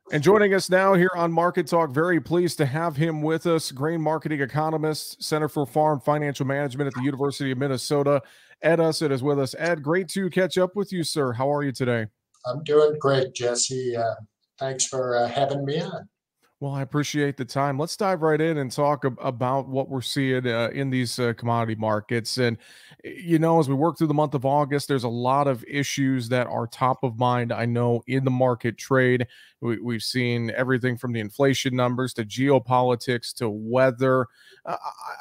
And joining us now here on Market Talk, very pleased to have him with us, grain marketing economist, Center for Farm Financial Management at the University of Minnesota. Ed Usset is with us. Ed, great to catch up with you, sir. How are you today? I'm doing great, Jesse. Thanks for having me on. Well, I appreciate the time. Let's dive right in and talk about what we're seeing in these commodity markets. And, as we work through the month of August, there's a lot of issues that are top of mind. I know in the market trade, we've seen everything from the inflation numbers to geopolitics to weather.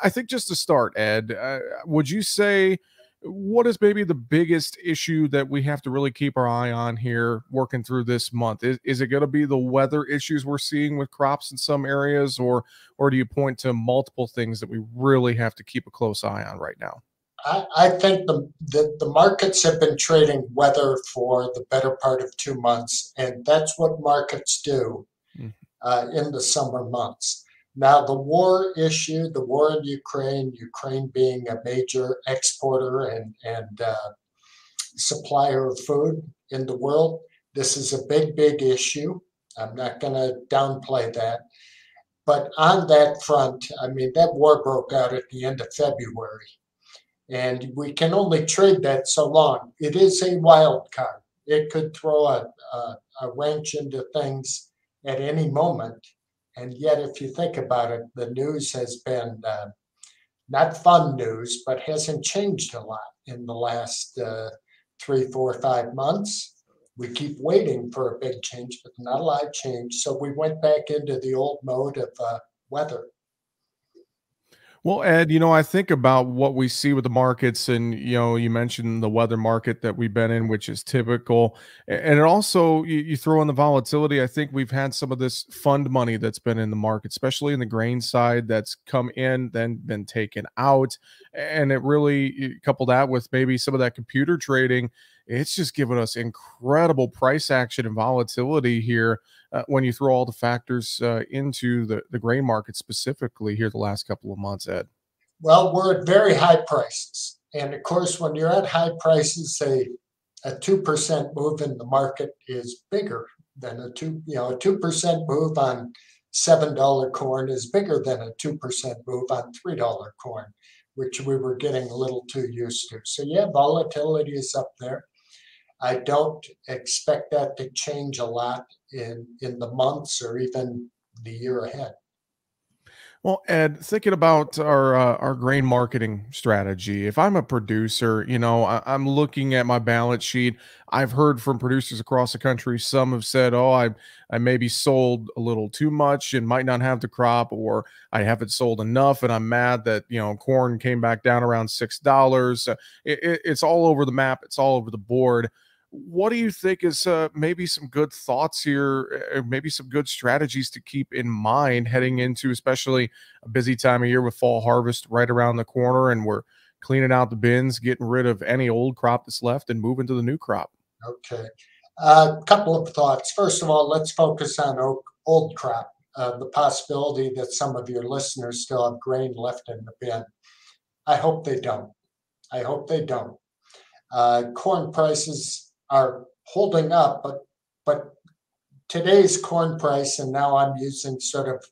I think just to start, Ed, would you say what is maybe the biggest issue that we have to really keep our eye on here working through this month? Is it going to be the weather issues we're seeing with crops in some areas, or do you point to multiple things that we really have to keep a close eye on right now? I think the markets have been trading weather for the better part of 2 months, and that's what markets do Mhm. in the summer months. Now, the war issue, the war in Ukraine being a major exporter and supplier of food in the world, this is a big, big issue. I'm not going to downplay that. But on that front, I mean, that war broke out at the end of February, and we can only trade that so long. It is a wild card. It could throw a wrench into things at any moment. And yet, if you think about it, the news has been not fun news, but hasn't changed a lot in the last 3, 4, 5 months. We keep waiting for a big change, but not a lot of change. So we went back into the old mode of weather. Well, Ed, I think about what we see with the markets, and you mentioned the weather market that we've been in, which is typical, and it also you throw in the volatility. I think we've had some of this fund money that's been in the market, especially in the grain side, that's come in then been taken out, and it really you couple that with maybe some of that computer trading. It's just given us incredible price action and volatility here when you throw all the factors into the grain market specifically here the last couple of months, Ed. Well, we're at very high prices. And of course, when you're at high prices, a 2% move in the market is bigger than a 2% move on $7 corn is bigger than a 2% move on $3 corn, which we were getting a little too used to. So yeah, volatility is up there. I don't expect that to change a lot in the months or even the year ahead. Well, Ed, thinking about our grain marketing strategy, if I'm a producer, I'm looking at my balance sheet. I've heard from producers across the country. Some have said, "Oh, I maybe sold a little too much and might not have the crop, or I haven't sold enough, and I'm mad that corn came back down around $6." It's all over the map. It's all over the board. What do you think is maybe some good thoughts here, maybe some good strategies to keep in mind heading into especially a busy time of year with fall harvest right around the corner, and we're cleaning out the bins, getting rid of any old crop that's left and moving to the new crop? Okay. A couple of thoughts. First of all, let's focus on old crop, the possibility that some of your listeners still have grain left in the bin. I hope they don't. I hope they don't. Corn prices are holding up, but today's corn price, and now I'm using sort of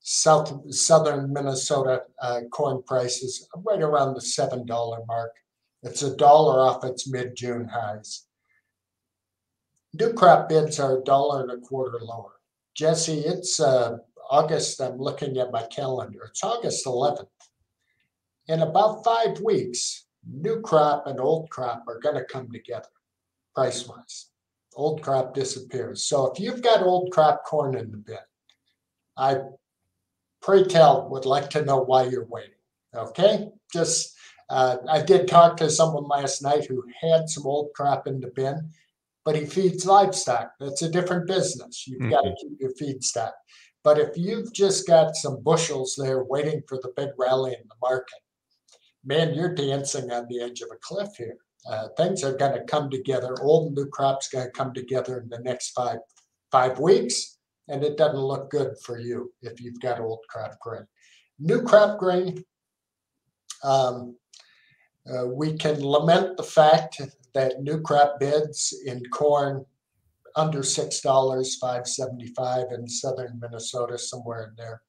southern Minnesota corn prices, right around the $7 mark. It's $1 off its mid-June highs. New crop bids are $1.25 lower. Jesse, it's August. I'm looking at my calendar. It's August 11th. In about 5 weeks, new crop and old crop are going to come together price wise. Old crop disappears. So if you've got old crop corn in the bin, I pray tell would like to know why you're waiting. Okay? Just I did talk to someone last night who had some old crop in the bin, but he feeds livestock. That's a different business. You've got to keep your feed stock. But if you've just got some bushels there waiting for the big rally in the market, man, you're dancing on the edge of a cliff here. Things are going to come together. Old and new crops going to come together in the next five weeks, and it doesn't look good for you if you've got old crop grain. New crop grain, we can lament the fact that new crop bids in corn under $6, 5.75 in southern Minnesota, somewhere in there.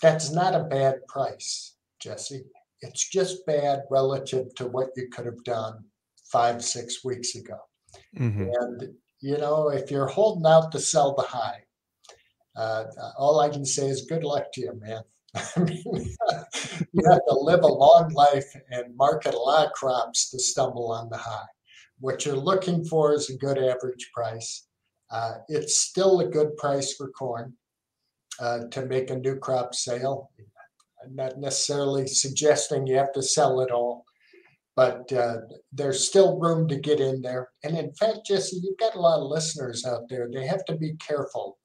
That's not a bad price, Jesse. It's just bad relative to what you could have done 5, 6 weeks ago. Hmm. And, if you're holding out to sell the high, all I can say is good luck to you, man. I mean, you have to live a long life and market a lot of crops to stumble on the high. What you're looking for is a good average price. It's still a good price for corn to make a new crop sale. I'm not necessarily suggesting you have to sell it all, but there's still room to get in there. And in fact, Jesse, you've got a lot of listeners out there. They have to be careful.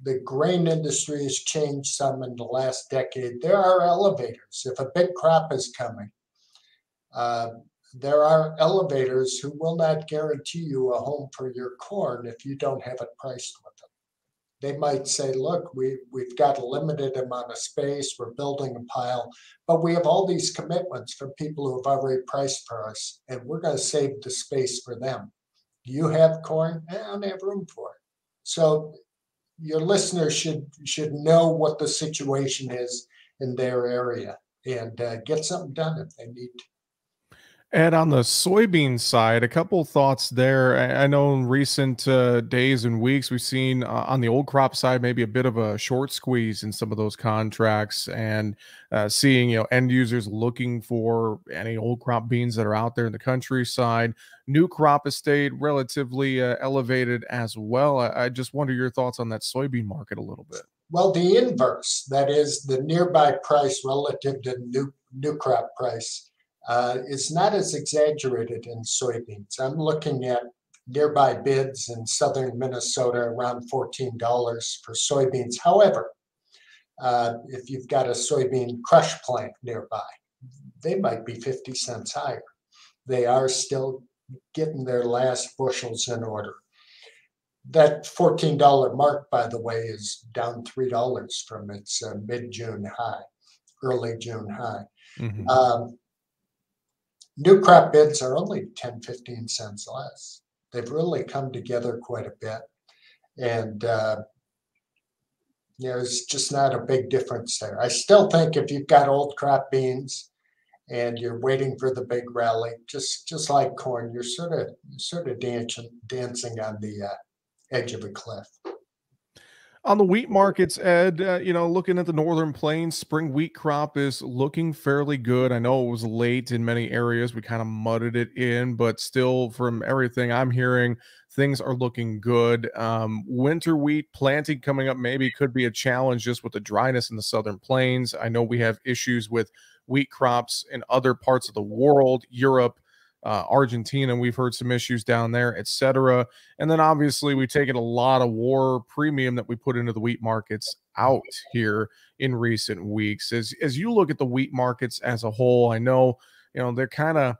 The grain industry has changed some in the last decade. There are elevators. If a big crop is coming, uh, there are elevators who will not guarantee you a home for your corn if you don't have it priced with them. They might say, look, we've got a limited amount of space, we're building a pile, but we have all these commitments from people who have already priced for us, and we're going to save the space for them. You have corn? I don't have room for it. So your listeners should know what the situation is in their area and get something done if they need to. And on the soybean side, a couple thoughts there. I know in recent days and weeks, we've seen on the old crop side maybe a bit of a short squeeze in some of those contracts, and seeing end users looking for any old crop beans that are out there in the countryside. New crop has stayed relatively elevated as well. I just wonder your thoughts on that soybean market a little bit. Well, the inverse, that is the nearby price relative to new crop price, is not as exaggerated in soybeans. I'm looking at nearby bids in southern Minnesota around $14 for soybeans. However, if you've got a soybean crush plant nearby, they might be 50 cents higher. They are still getting their last bushels in order. That $14 mark, by the way, is down $3 from its mid-June high, early June high. Hmm. Um, New crop bids are only 10, 15 cents less. They've really come together quite a bit. And there's just not a big difference there. I still think if you've got old crop beans and you're waiting for the big rally, just like corn, you're sort of dancing on the edge of a cliff. On the wheat markets, Ed, looking at the northern plains, spring wheat crop is looking fairly good. I know it was late in many areas. We kind of mudded it in, but still, from everything I'm hearing, things are looking good. Winter wheat planting coming up maybe could be a challenge just with the dryness in the southern plains. I know we have issues with wheat crops in other parts of the world, Europe, Argentina. We've heard some issues down there, etc. And then obviously we've taken a lot of war premium that we put into the wheat markets out here in recent weeks. As you look at the wheat markets as a whole, I know, they're kind of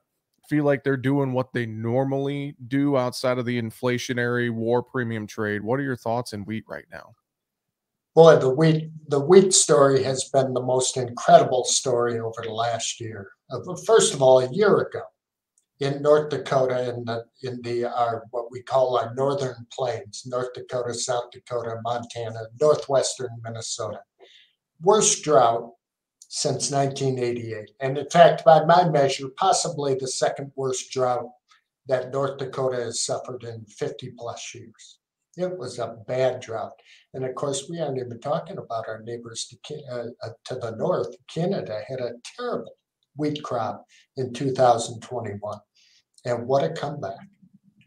feel like they're doing what they normally do outside of the inflationary war premium trade. What are your thoughts in wheat right now? Boy, the wheat story has been the most incredible story over the last year. First of all, a year ago, in North Dakota, in our what we call our northern plains, North Dakota, South Dakota, Montana, northwestern Minnesota. Worst drought since 1988. And in fact, by my measure, possibly the second worst drought that North Dakota has suffered in 50 plus years. It was a bad drought. And of course, we aren't even talking about our neighbors to the north. Canada had a terrible wheat crop in 2021. And what a comeback.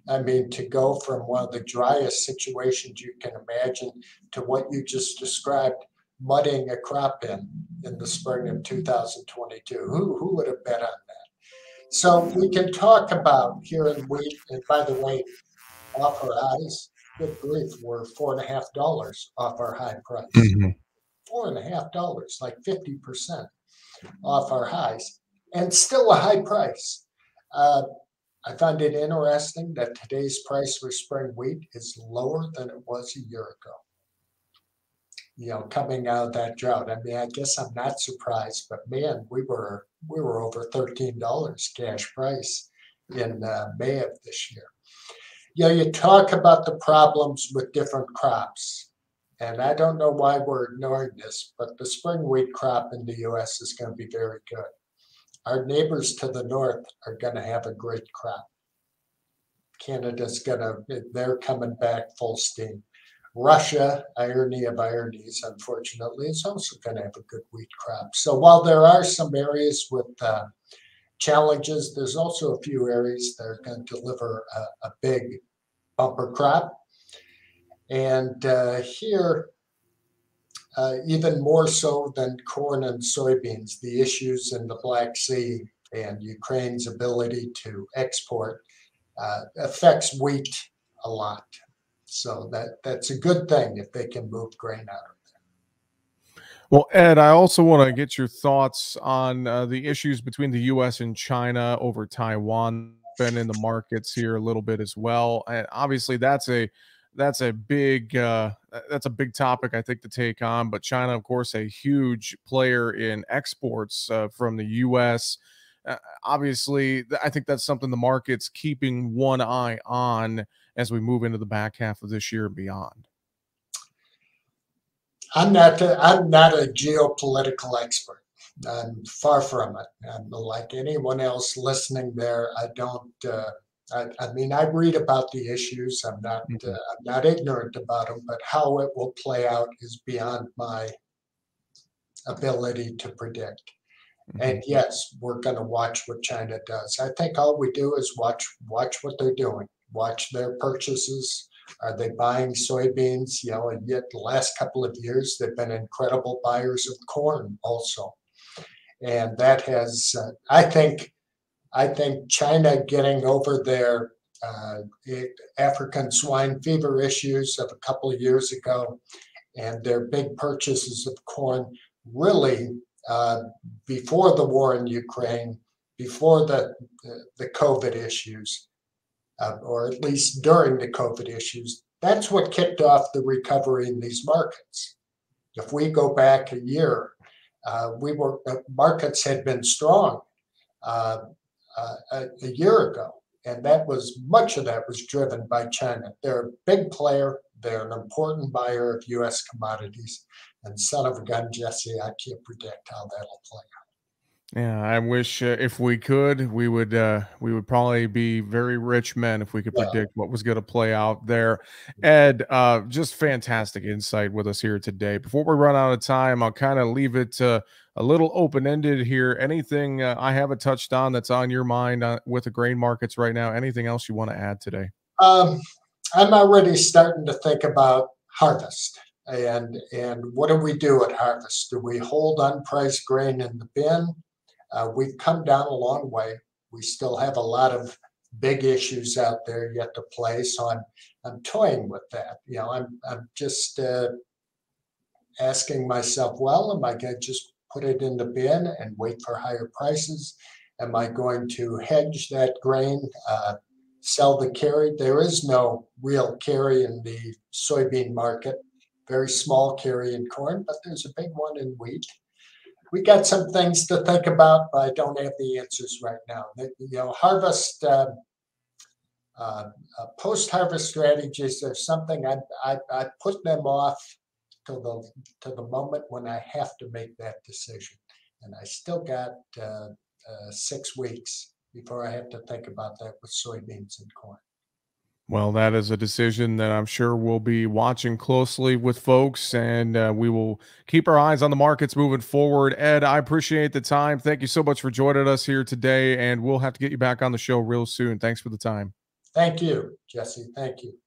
I mean, to go from one of the driest situations you can imagine to what you just described, mudding a crop in the spring of 2022. Who would have bet on that? So we can talk about here in wheat, and by the way, off our highs, good grief, we're $4.50 off our high price. Mhm. $4.50, like 50% off our highs, and still a high price. Uh, I find it interesting that today's price for spring wheat is lower than it was a year ago. Coming out of that drought. I mean, I guess I'm not surprised, but man, we were over $13 cash price in May of this year. You talk about the problems with different crops. And I don't know why we're ignoring this, but the spring wheat crop in the US is going to be very good. Our neighbors to the north are going to have a great crop. Canada's going to, they're coming back full steam. Russia, irony of ironies, unfortunately, is also going to have a good wheat crop. So while there are some areas with challenges, there's also a few areas that are going to deliver a big bumper crop. And here, even more so than corn and soybeans, the issues in the Black Sea and Ukraine's ability to export affects wheat a lot. So that's a good thing if they can move grain out of there. Well, Ed, I also want to get your thoughts on the issues between the U.S. and China over Taiwan. Been in the markets here a little bit as well, and obviously that's a big topic I think to take on. But China, of course, a huge player in exports from the U.S. Obviously, I think that's something the market's keeping one eye on as we move into the back half of this year and beyond. I'm not a geopolitical expert. I'm far from it. I'm like anyone else listening there. I don't. I mean, I read about the issues. Mhm. I'm not ignorant about them, but how it will play out is beyond my ability to predict. And Mhm. yes, we're going to watch what China does. I think all we do is watch what they're doing, watch their purchases. Are they buying soybeans? And yet the last couple of years they've been incredible buyers of corn also, and that has, I think China getting over their uh, African swine fever issues of a couple of years ago and their big purchases of corn really uh, before the war in Ukraine, before the COVID issues, or at least during the COVID issues, that's what kicked off the recovery in these markets. If we go back a year, markets had been strong uh, a year ago, and that was much of that was driven by China. They're a big player. They're an important buyer of U.S. commodities. And son of a gun, Jesse, I can't predict how that'll play out. Yeah, I wish if we could, we would probably be very rich men if we could Yeah, predict what was going to play out there. Ed, just fantastic insight with us here today. Before we run out of time, I'll kind of leave it a little open ended here. Anything I haven't touched on that's on your mind with the grain markets right now? Anything else you want to add today? um, I'm already starting to think about harvest. And what do we do at harvest? Do we hold unpriced grain in the bin? We've come down a long way. We still have a lot of big issues out there yet to play. So I'm toying with that. I'm just asking myself, well, am I going to just put it in the bin and wait for higher prices? Am I going to hedge that grain, sell the carry? There is no real carry in the soybean market, very small carry in corn, but there's a big one in wheat. We got some things to think about, but I don't have the answers right now. Harvest, post-harvest strategies are something I put them off till the moment when I have to make that decision, and I still got 6 weeks before I have to think about that with soybeans and corn. Well, that is a decision that I'm sure we'll be watching closely with folks, and we will keep our eyes on the markets moving forward. Ed, I appreciate the time. Thank you so much for joining us here today, and we'll have to get you back on the show real soon. Thanks for the time. Thank you, Jesse. Thank you.